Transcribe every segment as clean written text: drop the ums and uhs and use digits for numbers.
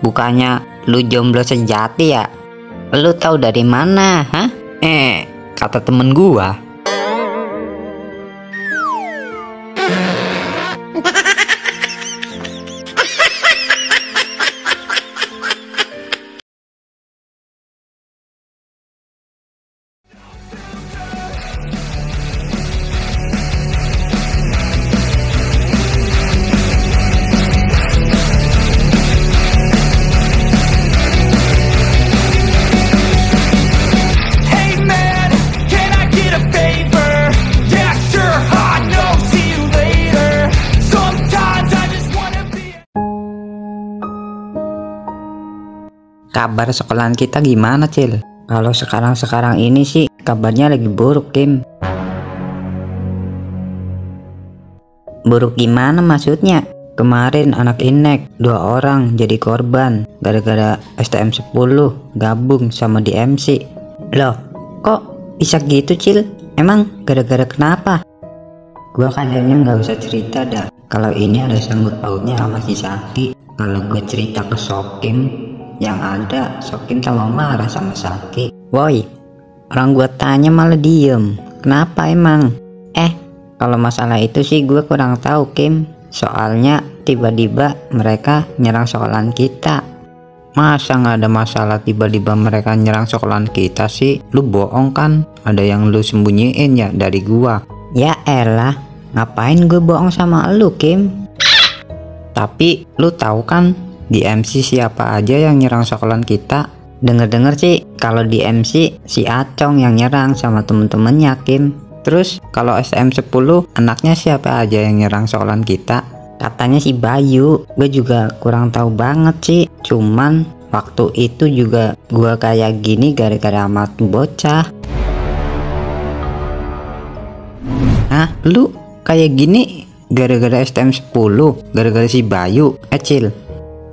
Bukannya lu jomblo sejati ya? Lu tahu dari mana, hah? Kata temen gua. Kabar sekolahan kita gimana, Cil? Kalau sekarang ini sih kabarnya lagi buruk, Kim. Buruk gimana maksudnya? Kemarin anak INEK 2 orang jadi korban gara-gara STM 10 gabung sama DMC. Loh, kok bisa gitu, Cil? Emang gara-gara kenapa? Gua kayaknya nggak usah cerita dah. Kalau ini ada sangkut pautnya sama si Saki. Kalau gue cerita ke Sokim, yang ada Sokim tambah marah sama Saki. Woi, orang gua tanya malah diem. Kenapa emang? Kalau masalah itu sih gue kurang tahu, Kim. Soalnya tiba-tiba mereka nyerang sekolahan kita. Masa nggak ada masalah tiba-tiba mereka nyerang sekolahan kita sih? Lu bohong kan? Ada yang lu sembunyiin ya dari gua? Ya elah, ngapain gue bohong sama lu, Kim? Tapi lu tahu kan di MC siapa aja yang nyerang sekolahan kita? Dengar-dengar sih kalau di MC si Acong yang nyerang sama temen-temennya, Kim. Terus kalau STM 10 anaknya siapa aja yang nyerang sekolahan kita? Katanya si Bayu. Gue juga kurang tahu banget sih. Cuman waktu itu juga gue kayak gini gara-gara amat bocah. Hah? Lu kayak gini gara-gara STM 10? Gara-gara si Bayu? Cil?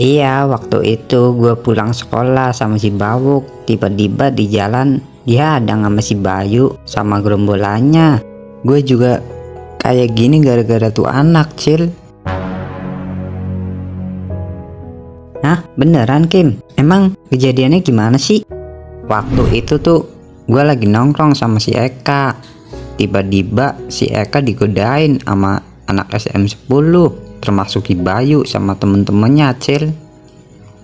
Iya, waktu itu gue pulang sekolah sama si Bawuk. Tiba-tiba di jalan dia ada sama si Bayu sama gerombolannya. Gue juga kayak gini gara-gara tuh anak, Cil. Hah? Beneran, Kim? Emang kejadiannya gimana sih? Waktu itu tuh gue lagi nongkrong sama si Eka. Tiba-tiba si Eka digodain sama anak SM 10, termasuk si Bayu sama temen-temennya, Cil.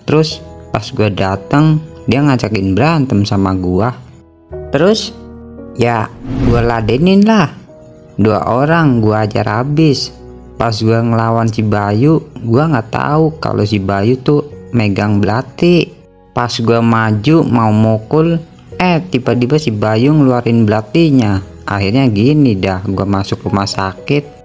Terus pas gue dateng, dia ngajakin berantem sama gua. Terus ya gue ladenin lah. 2 orang gue ajar habis. Pas gue ngelawan si Bayu, gue nggak tahu kalau si Bayu tuh megang belati. Pas gue maju mau mukul, tiba-tiba si Bayu ngeluarin belatinya. Akhirnya gini dah, gue masuk rumah sakit.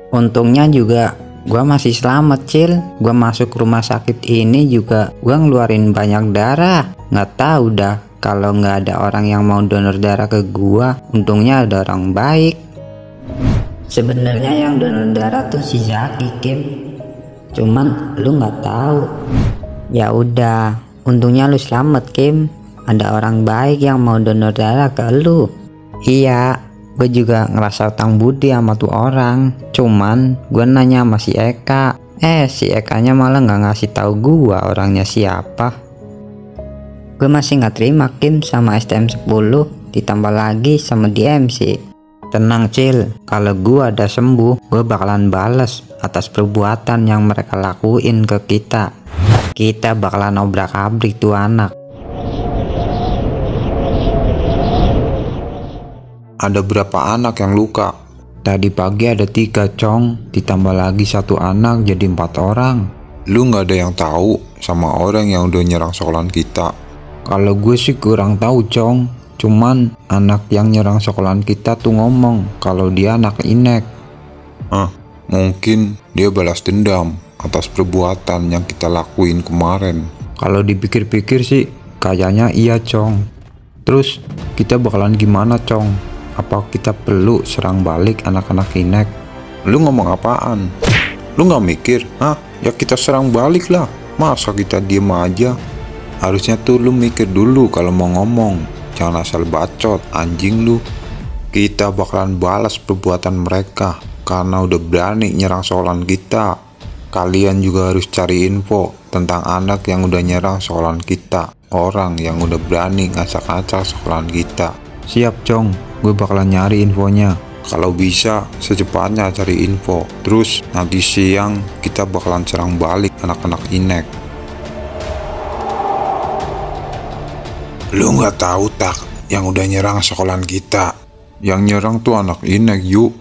Untungnya juga gue masih selamat, Cil. Gue masuk rumah sakit ini juga gue ngeluarin banyak darah. Nggak tahu dah kalau nggak ada orang yang mau donor darah ke gua. Untungnya ada orang baik. Sebenarnya yang donor darah tuh si Zaki, Kim. Cuman lu nggak tahu. Ya udah, untungnya lu selamat, Kim. Ada orang baik yang mau donor darah ke lu. Iya, gue juga ngerasa utang budi sama tuh orang. Cuman gue nanya sama si Eka. Si Ekanya malah nggak ngasih tahu gua orangnya siapa. Gue masih nggak terima, Kim, sama STM 10 ditambah lagi sama DMC. Tenang, Cil, kalau gue ada sembuh, gue bakalan balas atas perbuatan yang mereka lakuin ke kita. Kita bakalan obrak-abrik tuh anak. Ada berapa anak yang luka? Tadi pagi ada 3, Cong. Ditambah lagi 1 anak jadi 4 orang. Lu nggak ada yang tahu sama orang yang udah nyerang sekolahan kita? Kalau gue sih kurang tahu, Cong. Cuman anak yang nyerang sekolahan kita tuh ngomong kalau dia anak INEK. Mungkin dia balas dendam atas perbuatan yang kita lakuin kemarin. Kalau dipikir-pikir sih kayaknya iya, Cong. Terus kita bakalan gimana, Cong? Apa kita perlu serang balik anak-anak INEK? Lu ngomong apaan? Lu nggak mikir? Ya kita serang balik lah. Masa kita diem aja? Harusnya tuh lu mikir dulu kalau mau ngomong. Jangan asal bacot, anjing lu. Kita bakalan balas perbuatan mereka karena udah berani nyerang sekolahan kita. Kalian juga harus cari info tentang anak yang udah nyerang sekolahan kita, orang yang udah berani ngacak-ngacak sekolahan kita. Siap Cong, gue bakalan nyari infonya. Kalau bisa, secepatnya cari info. Terus nanti siang kita bakalan serang balik anak-anak Inek. Lu nggak tahu tak, yang udah nyerang sekolahan kita. Yang nyerang tuh anak Inek, yuk.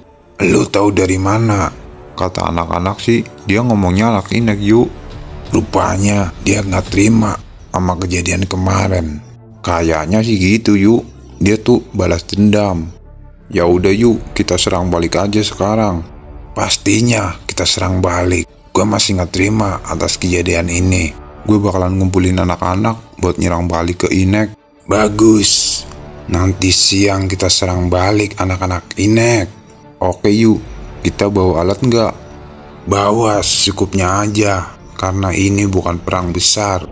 Lu tahu dari mana? Kata anak-anak sih, dia ngomongnya anak Inek, yuk. Rupanya dia nggak terima sama kejadian kemarin. Kayaknya sih gitu, yuk. Dia tuh balas dendam. Ya udah yuk, kita serang balik aja sekarang. Pastinya kita serang balik. Gue masih nggak terima atas kejadian ini. Gue bakalan ngumpulin anak-anak buat nyerang balik ke Inek. Bagus. Nanti siang kita serang balik anak-anak Inek. Oke yuk, kita bawa alat nggak? Bawa secukupnya aja, karena ini bukan perang besar.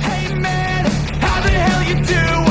Hey man, how the hell you doing?